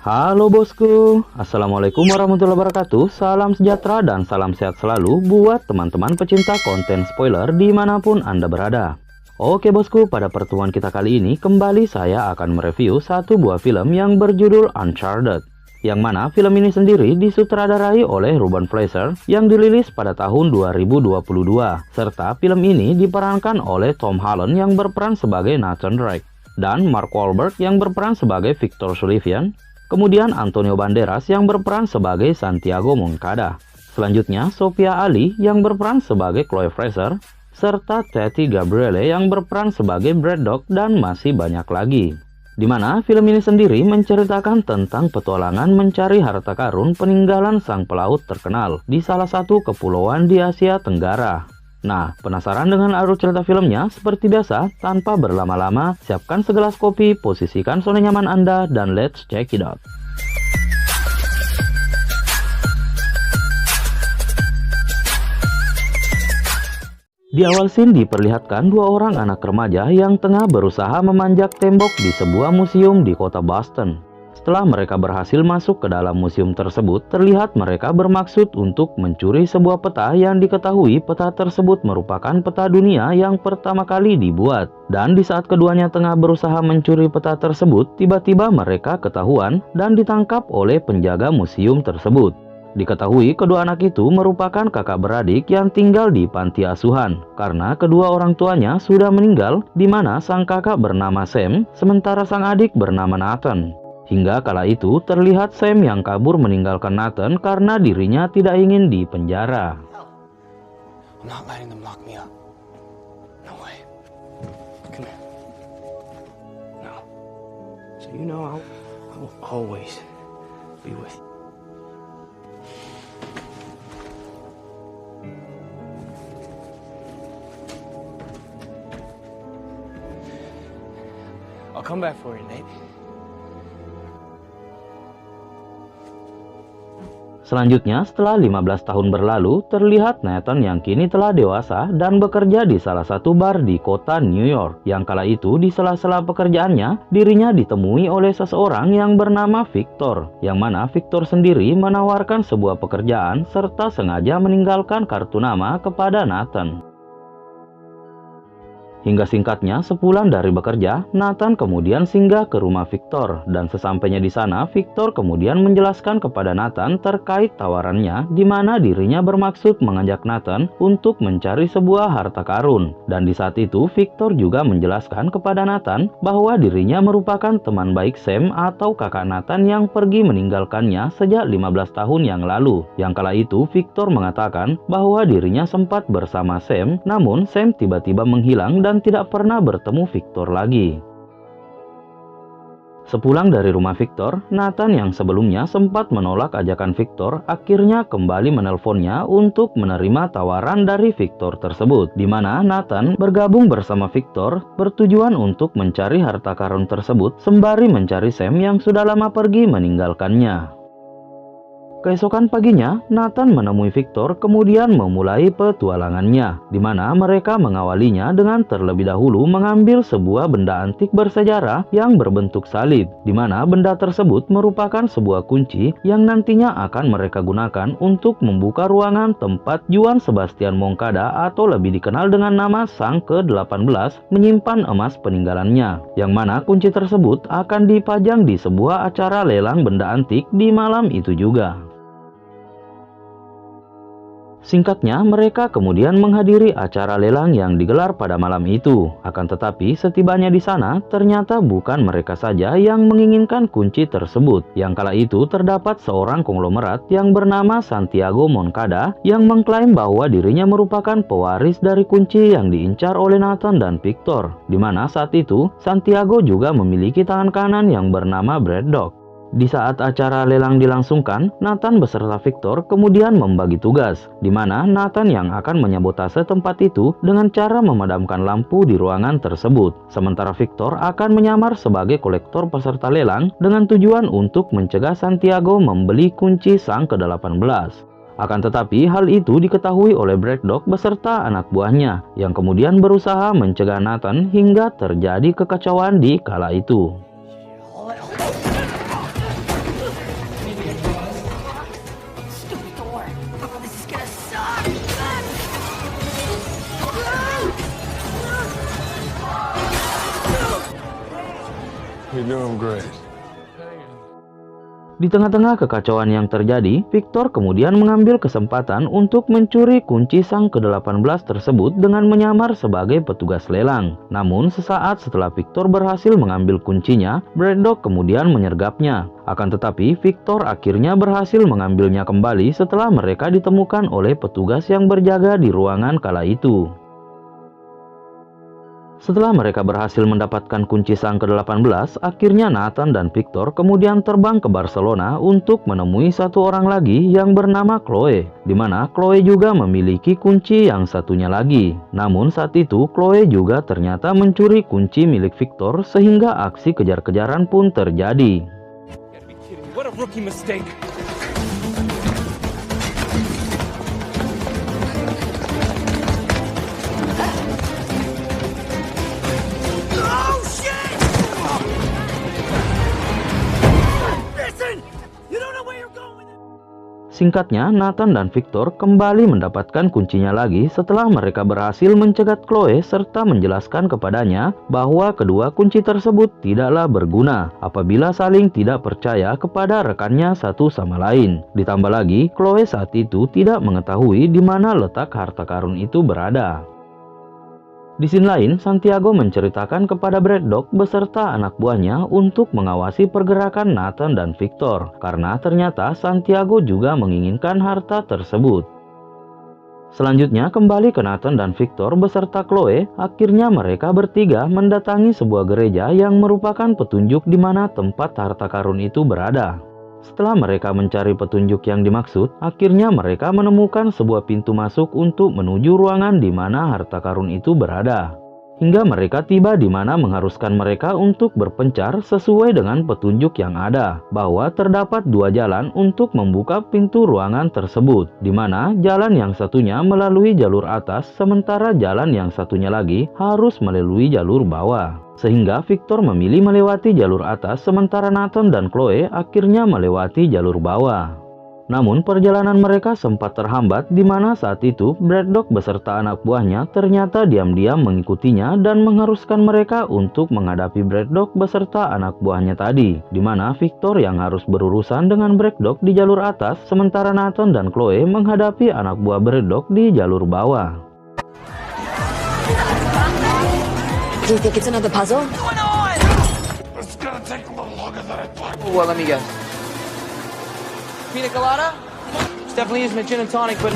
Halo bosku, Assalamualaikum warahmatullahi wabarakatuh. Salam sejahtera dan salam sehat selalu buat teman-teman pecinta konten spoiler dimanapun Anda berada. Oke bosku, pada pertemuan kita kali ini kembali saya akan mereview satu buah film yang berjudul Uncharted, yang mana film ini sendiri disutradarai oleh Ruben Fleischer yang dirilis pada tahun 2022, serta film ini diperankan oleh Tom Holland yang berperan sebagai Nathan Drake dan Mark Wahlberg yang berperan sebagai Victor Sullivan. Kemudian Antonio Banderas yang berperan sebagai Santiago Moncada. Selanjutnya Sophia Ali yang berperan sebagai Chloe Fraser, serta Tati Gabrielle yang berperan sebagai Braddock, dan masih banyak lagi. Dimana film ini sendiri menceritakan tentang petualangan mencari harta karun peninggalan sang pelaut terkenal di salah satu kepulauan di Asia Tenggara. Nah, penasaran dengan alur cerita filmnya? Seperti biasa, tanpa berlama-lama, siapkan segelas kopi, posisikan zona nyaman Anda, dan let's check it out. Di awal scene diperlihatkan dua orang anak remaja yang tengah berusaha memanjat tembok di sebuah museum di kota Boston. Setelah mereka berhasil masuk ke dalam museum tersebut, terlihat mereka bermaksud untuk mencuri sebuah peta yang diketahui peta tersebut merupakan peta dunia yang pertama kali dibuat. Dan di saat keduanya tengah berusaha mencuri peta tersebut, tiba-tiba mereka ketahuan dan ditangkap oleh penjaga museum tersebut. Diketahui kedua anak itu merupakan kakak beradik yang tinggal di panti asuhan karena kedua orang tuanya sudah meninggal, di mana sang kakak bernama Sam, sementara sang adik bernama Nathan. Hingga kala itu terlihat Sam yang kabur meninggalkan Nathan karena dirinya tidak ingin dipenjara. I'm not letting them lock me up. No way. Come here. No. So you know I will always be with you. I'll come back for you, Nate. Selanjutnya, setelah 15 tahun berlalu, terlihat Nathan yang kini telah dewasa dan bekerja di salah satu bar di kota New York. Yang kala itu, di sela-sela pekerjaannya, dirinya ditemui oleh seseorang yang bernama Victor. Yang mana Victor sendiri menawarkan sebuah pekerjaan serta sengaja meninggalkan kartu nama kepada Nathan. Hingga singkatnya, sepulang dari bekerja, Nathan kemudian singgah ke rumah Victor. Dan sesampainya di sana, Victor kemudian menjelaskan kepada Nathan terkait tawarannya, di mana dirinya bermaksud mengajak Nathan untuk mencari sebuah harta karun. Dan di saat itu, Victor juga menjelaskan kepada Nathan bahwa dirinya merupakan teman baik Sam atau kakak Nathan yang pergi meninggalkannya sejak 15 tahun yang lalu. Yang kala itu, Victor mengatakan bahwa dirinya sempat bersama Sam, namun Sam tiba-tiba menghilang dan tidak pernah bertemu Victor lagi. Sepulang dari rumah Victor, Nathan yang sebelumnya sempat menolak ajakan Victor akhirnya kembali menelponnya untuk menerima tawaran dari Victor tersebut, di mana Nathan bergabung bersama Victor bertujuan untuk mencari harta karun tersebut sembari mencari Sam yang sudah lama pergi meninggalkannya. Keesokan paginya, Nathan menemui Victor kemudian memulai petualangannya, di mana mereka mengawalinya dengan terlebih dahulu mengambil sebuah benda antik bersejarah yang berbentuk salib, di mana benda tersebut merupakan sebuah kunci yang nantinya akan mereka gunakan untuk membuka ruangan tempat Juan Sebastian Moncada atau lebih dikenal dengan nama Sang ke-18 menyimpan emas peninggalannya, yang mana kunci tersebut akan dipajang di sebuah acara lelang benda antik di malam itu juga. Singkatnya, mereka kemudian menghadiri acara lelang yang digelar pada malam itu. Akan tetapi, setibanya di sana, ternyata bukan mereka saja yang menginginkan kunci tersebut. Yang kala itu terdapat seorang konglomerat yang bernama Santiago Moncada yang mengklaim bahwa dirinya merupakan pewaris dari kunci yang diincar oleh Nathan dan Victor. Di mana saat itu, Santiago juga memiliki tangan kanan yang bernama Braddock. Di saat acara lelang dilangsungkan, Nathan beserta Victor kemudian membagi tugas, di mana Nathan yang akan menyabotase tempat itu dengan cara memadamkan lampu di ruangan tersebut. Sementara Victor akan menyamar sebagai kolektor peserta lelang dengan tujuan untuk mencegah Santiago membeli kunci Sang ke-18. Akan tetapi hal itu diketahui oleh Braddock beserta anak buahnya, yang kemudian berusaha mencegah Nathan hingga terjadi kekacauan di kala itu. You're doing great. Di tengah-tengah kekacauan yang terjadi, Victor kemudian mengambil kesempatan untuk mencuri kunci sang ke-18 tersebut dengan menyamar sebagai petugas lelang. Namun, sesaat setelah Victor berhasil mengambil kuncinya, Braddock kemudian menyergapnya. Akan tetapi, Victor akhirnya berhasil mengambilnya kembali setelah mereka ditemukan oleh petugas yang berjaga di ruangan kala itu. Setelah mereka berhasil mendapatkan kunci sang ke-18, akhirnya Nathan dan Victor kemudian terbang ke Barcelona untuk menemui satu orang lagi yang bernama Chloe, di mana Chloe juga memiliki kunci yang satunya lagi. Namun saat itu Chloe juga ternyata mencuri kunci milik Victor sehingga aksi kejar-kejaran pun terjadi. What a rookie mistake. Singkatnya, Nathan dan Victor kembali mendapatkan kuncinya lagi setelah mereka berhasil mencegat Chloe serta menjelaskan kepadanya bahwa kedua kunci tersebut tidaklah berguna apabila saling tidak percaya kepada rekannya satu sama lain. Ditambah lagi, Chloe saat itu tidak mengetahui di mana letak harta karun itu berada. Di sisi lain, Santiago menceritakan kepada Braddock beserta anak buahnya untuk mengawasi pergerakan Nathan dan Victor, karena ternyata Santiago juga menginginkan harta tersebut. Selanjutnya, kembali ke Nathan dan Victor beserta Chloe, akhirnya mereka bertiga mendatangi sebuah gereja yang merupakan petunjuk di mana tempat harta karun itu berada. Setelah mereka mencari petunjuk yang dimaksud, akhirnya mereka menemukan sebuah pintu masuk untuk menuju ruangan di mana harta karun itu berada. Hingga mereka tiba di mana mengharuskan mereka untuk berpencar sesuai dengan petunjuk yang ada, bahwa terdapat dua jalan untuk membuka pintu ruangan tersebut, di mana jalan yang satunya melalui jalur atas, sementara jalan yang satunya lagi harus melalui jalur bawah. Sehingga Victor memilih melewati jalur atas, sementara Nathan dan Chloe akhirnya melewati jalur bawah. Namun perjalanan mereka sempat terhambat di mana saat itu Braddock beserta anak buahnya ternyata diam-diam mengikutinya dan mengharuskan mereka untuk menghadapi Braddock beserta anak buahnya tadi, di mana Victor yang harus berurusan dengan Braddock di jalur atas, sementara Nathan dan Chloe menghadapi anak buah Braddock di jalur bawah. Do you think it's another puzzle? It's gonna take a little longer than I thought. Well, let me guess. Pina colada? It's definitely isn't a gin and tonic, but...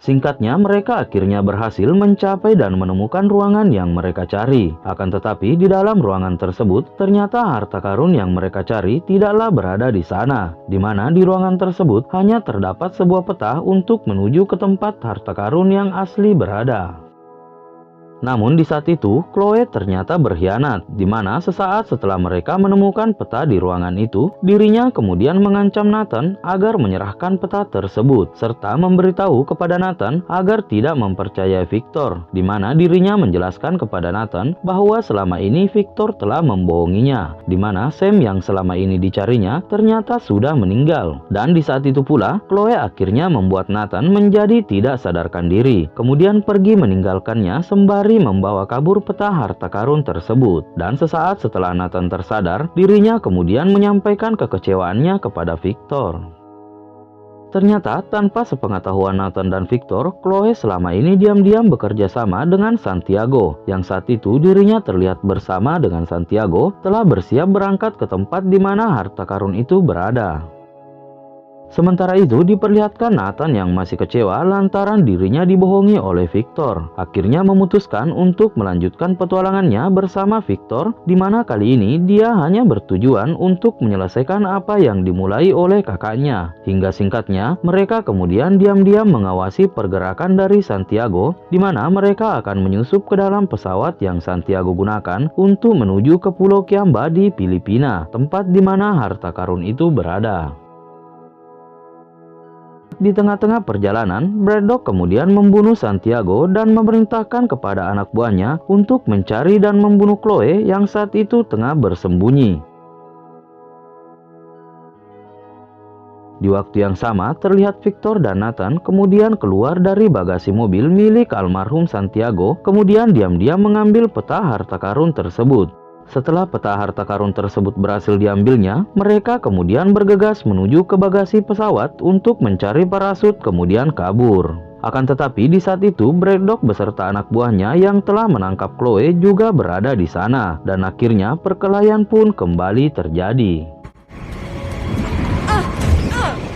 Singkatnya, mereka akhirnya berhasil mencapai dan menemukan ruangan yang mereka cari. Akan tetapi, di dalam ruangan tersebut, ternyata harta karun yang mereka cari tidaklah berada di sana. Di mana di ruangan tersebut hanya terdapat sebuah peta untuk menuju ke tempat harta karun yang asli berada. Namun di saat itu, Chloe ternyata berkhianat, di mana sesaat setelah mereka menemukan peta di ruangan itu, dirinya kemudian mengancam Nathan agar menyerahkan peta tersebut, serta memberitahu kepada Nathan agar tidak mempercayai Victor, di mana dirinya menjelaskan kepada Nathan bahwa selama ini Victor telah membohonginya, di mana Sam yang selama ini dicarinya ternyata sudah meninggal. Dan di saat itu pula, Chloe akhirnya membuat Nathan menjadi tidak sadarkan diri, kemudian pergi meninggalkannya sembari membawa kabur peta harta karun tersebut. Dan sesaat setelah Nathan tersadar, dirinya kemudian menyampaikan kekecewaannya kepada Victor. Ternyata tanpa sepengetahuan Nathan dan Victor, Chloe selama ini diam-diam bekerja sama dengan Santiago, yang saat itu dirinya terlihat bersama dengan Santiago telah bersiap berangkat ke tempat di mana harta karun itu berada. Sementara itu diperlihatkan Nathan yang masih kecewa lantaran dirinya dibohongi oleh Victor. Akhirnya memutuskan untuk melanjutkan petualangannya bersama Victor, di mana kali ini dia hanya bertujuan untuk menyelesaikan apa yang dimulai oleh kakaknya. Hingga singkatnya, mereka kemudian diam-diam mengawasi pergerakan dari Santiago, di mana mereka akan menyusup ke dalam pesawat yang Santiago gunakan untuk menuju ke Pulau Kiamba di Filipina, tempat di mana harta karun itu berada. Di tengah-tengah perjalanan, Braddock kemudian membunuh Santiago dan memerintahkan kepada anak buahnya untuk mencari dan membunuh Chloe yang saat itu tengah bersembunyi. Di waktu yang sama, terlihat Victor dan Nathan kemudian keluar dari bagasi mobil milik almarhum Santiago, kemudian diam-diam mengambil peta harta karun tersebut. Setelah peta harta karun tersebut berhasil diambilnya, mereka kemudian bergegas menuju ke bagasi pesawat untuk mencari parasut kemudian kabur. Akan tetapi di saat itu Braddock beserta anak buahnya yang telah menangkap Chloe juga berada di sana, dan akhirnya perkelahian pun kembali terjadi.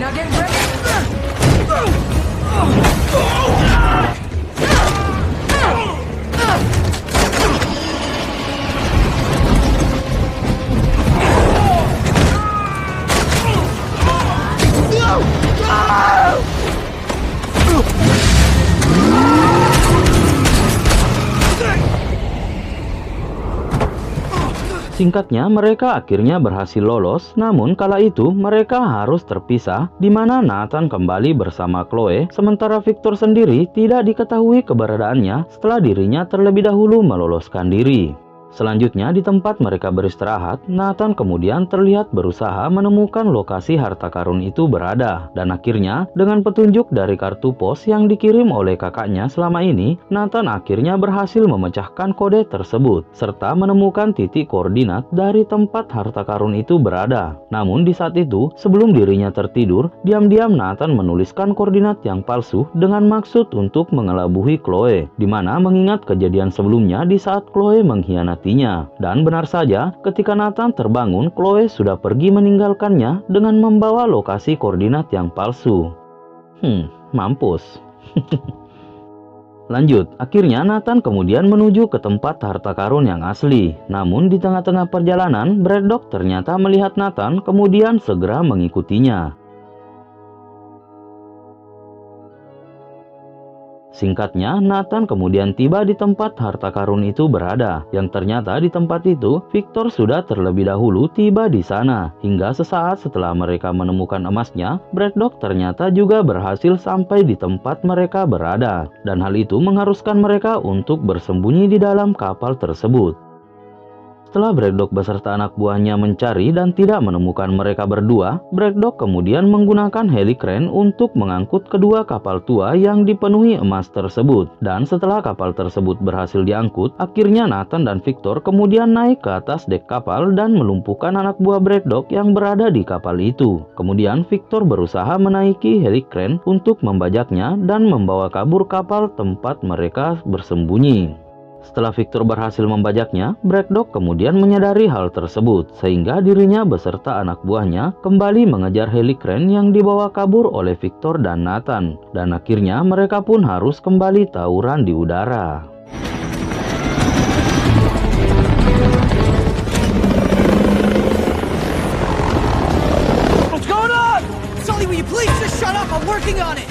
Now get ready. Singkatnya, mereka akhirnya berhasil lolos, namun kala itu mereka harus terpisah, di mana Nathan kembali bersama Chloe, sementara Victor sendiri tidak diketahui keberadaannya setelah dirinya terlebih dahulu meloloskan diri. Selanjutnya, di tempat mereka beristirahat, Nathan kemudian terlihat berusaha menemukan lokasi harta karun itu berada. Dan akhirnya, dengan petunjuk dari kartu pos yang dikirim oleh kakaknya selama ini, Nathan akhirnya berhasil memecahkan kode tersebut, serta menemukan titik koordinat dari tempat harta karun itu berada. Namun di saat itu, sebelum dirinya tertidur, diam-diam Nathan menuliskan koordinat yang palsu dengan maksud untuk mengelabui Chloe, dimana mengingat kejadian sebelumnya di saat Chloe mengkhianati. Dan benar saja, ketika Nathan terbangun, Chloe sudah pergi meninggalkannya dengan membawa lokasi koordinat yang palsu. Mampus. Lanjut, akhirnya Nathan kemudian menuju ke tempat harta karun yang asli. Namun di tengah-tengah perjalanan, Braddock ternyata melihat Nathan kemudian segera mengikutinya. Singkatnya, Nathan kemudian tiba di tempat harta karun itu berada, yang ternyata di tempat itu Victor sudah terlebih dahulu tiba di sana. Hingga sesaat setelah mereka menemukan emasnya, Braddock ternyata juga berhasil sampai di tempat mereka berada, dan hal itu mengharuskan mereka untuk bersembunyi di dalam kapal tersebut. Setelah Braddock beserta anak buahnya mencari dan tidak menemukan mereka berdua, Braddock kemudian menggunakan helikren untuk mengangkut kedua kapal tua yang dipenuhi emas tersebut. Dan setelah kapal tersebut berhasil diangkut, akhirnya Nathan dan Victor kemudian naik ke atas dek kapal dan melumpuhkan anak buah Braddock yang berada di kapal itu. Kemudian Victor berusaha menaiki helikren untuk membajaknya dan membawa kabur kapal tempat mereka bersembunyi. Setelah Victor berhasil membajaknya, Braddock kemudian menyadari hal tersebut, sehingga dirinya beserta anak buahnya kembali mengejar helikren yang dibawa kabur oleh Victor dan Nathan. Dan akhirnya mereka pun harus kembali tawuran di udara. What's going on? Sully, will you please just shut up? I'm working on it.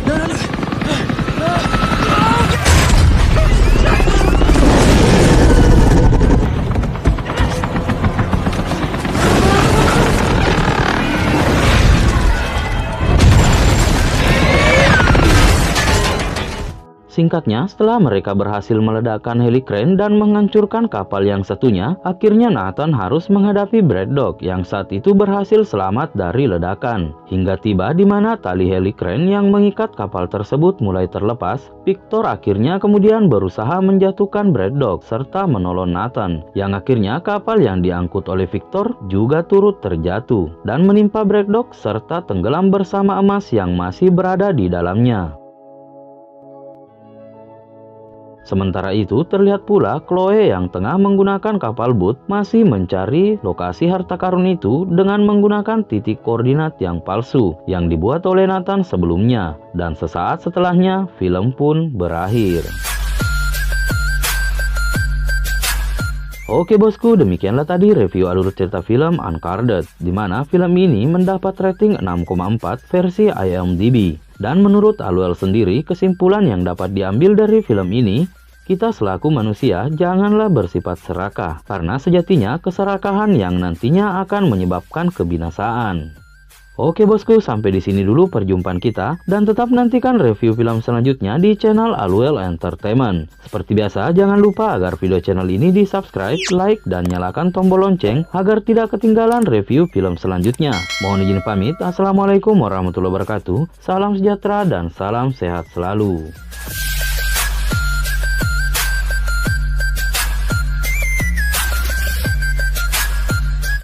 No. Singkatnya, setelah mereka berhasil meledakkan helikren dan menghancurkan kapal yang satunya, akhirnya Nathan harus menghadapi Braddock yang saat itu berhasil selamat dari ledakan. Hingga tiba di mana tali helikren yang mengikat kapal tersebut mulai terlepas, Victor akhirnya kemudian berusaha menjatuhkan Braddock serta menolong Nathan, yang akhirnya kapal yang diangkut oleh Victor juga turut terjatuh dan menimpa Braddock serta tenggelam bersama emas yang masih berada di dalamnya. Sementara itu, terlihat pula Chloe yang tengah menggunakan kapal boot masih mencari lokasi harta karun itu dengan menggunakan titik koordinat yang palsu yang dibuat oleh Nathan sebelumnya. Dan sesaat setelahnya, film pun berakhir. Oke bosku, demikianlah tadi review alur cerita film Uncharted, di mana film ini mendapat rating 6,4 versi IMDb. Dan menurut Aluel sendiri, kesimpulan yang dapat diambil dari film ini, kita selaku manusia janganlah bersifat serakah, karena sejatinya keserakahan yang nantinya akan menyebabkan kebinasaan. Oke bosku, sampai di sini dulu perjumpaan kita dan tetap nantikan review film selanjutnya di channel Aluel Entertainment. Seperti biasa, jangan lupa agar video channel ini di-subscribe, like, dan nyalakan tombol lonceng agar tidak ketinggalan review film selanjutnya. Mohon izin pamit. Assalamualaikum warahmatullahi wabarakatuh. Salam sejahtera dan salam sehat selalu.